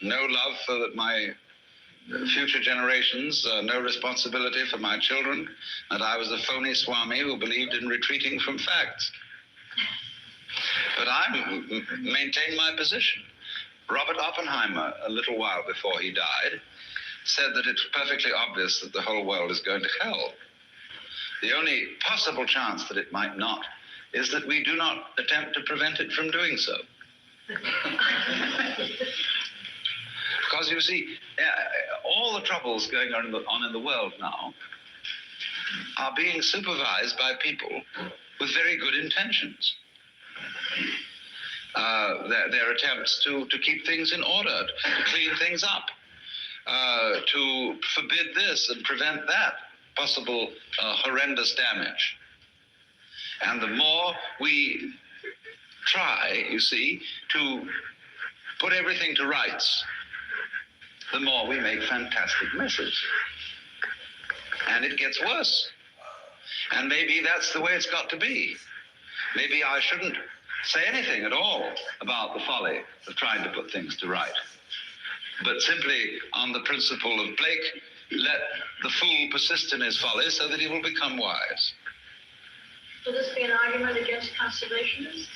no love for my future generations, no responsibility for my children, that I was a phony Swami who believed in retreating from facts. But I maintain my position. Robert Oppenheimer, a little while before he died, said that it's perfectly obvious that the whole world is going to hell. The only possible chance that it might not is that we do not attempt to prevent it from doing so. Because you see, all the troubles going on in the world now are being supervised by people with very good intentions. Their attempts to keep things in order, to clean things up, to forbid this and prevent that possible horrendous damage. And the more we try, you see, to put everything to rights, the more we make fantastic messes. And it gets worse. And maybe that's the way it's got to be. Maybe I shouldn't say anything at all about the folly of trying to put things to right, but simply on the principle of Blake, let the fool persist in his folly so that he will become wise. Will this be an argument against conservationists?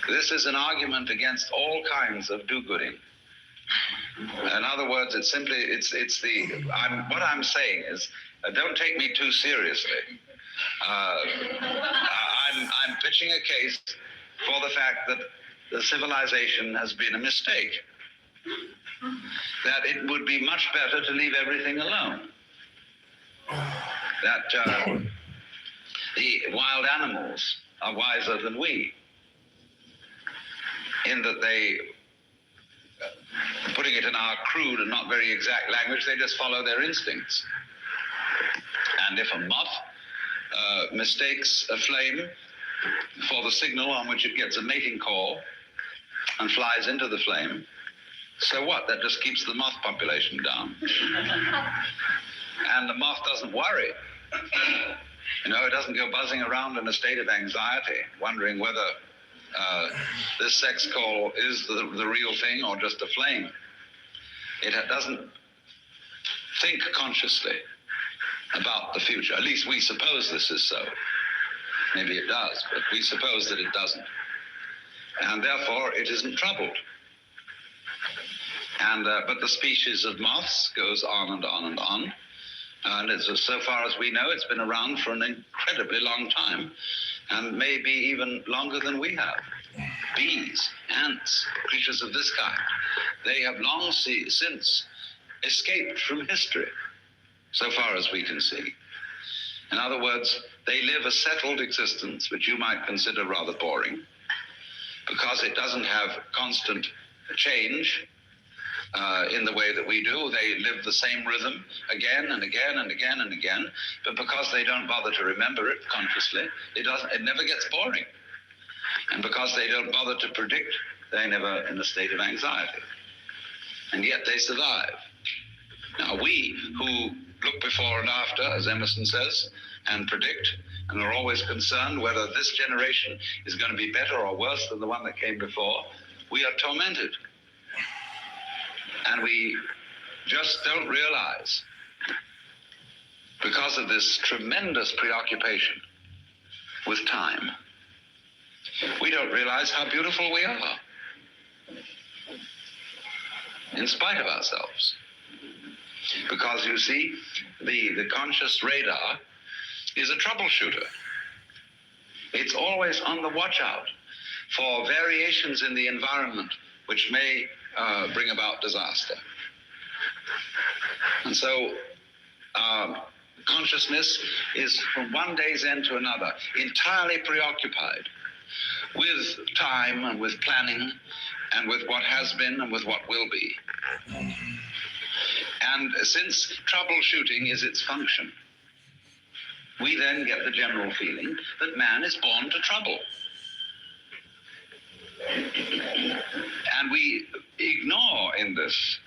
This is an argument against all kinds of do-gooding. In other words, what I'm saying is, don't take me too seriously. I'm pitching a case for the fact that the civilization has been a mistake. That it would be much better to leave everything alone. That the wild animals are wiser than we, in that they, putting it in our crude and not very exact language, they just follow their instincts. And if a moth mistakes a flame for the signal on which it gets a mating call and flies into the flame, so what? That just keeps the moth population down. And the moth doesn't worry. You know, it doesn't go buzzing around in a state of anxiety, wondering whether this sex call is the real thing or just a flame. It doesn't think consciously about the future. At least we suppose this is so. Maybe it does, but we suppose that it doesn't. And therefore, it isn't troubled. And but the species of moths goes on and on and on. And so far as we know, it's been around for an incredibly long time, and maybe even longer than we have. Bees, ants, creatures of this kind, they have long since escaped from history, so far as we can see. In other words, they live a settled existence, which you might consider rather boring, because it doesn't have constant change in the way that we do. They live the same rhythm again and again and again and again, but because they don't bother to remember it consciously, it never gets boring. And because they don't bother to predict, they're never in a state of anxiety. And yet they survive. Now we, who look before and after, as Emerson says, and predict, and are always concerned whether this generation is going to be better or worse than the one that came before, we are tormented. And we just don't realize, because of this tremendous preoccupation with time, we don't realize how beautiful we are, in spite of ourselves. Because you see, the conscious radar is a troubleshooter. It's always on the watch out for variations in the environment which may bring about disaster. And so consciousness is from one day's end to another entirely preoccupied with time and with planning and with what has been and with what will be. And since troubleshooting is its function, we then get the general feeling that man is born to trouble. And we ignore in this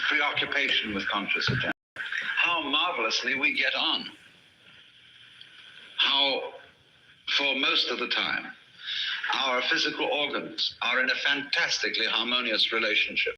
preoccupation with conscious attention how marvelously we get on. How, for most of the time, our physical organs are in a fantastically harmonious relationship.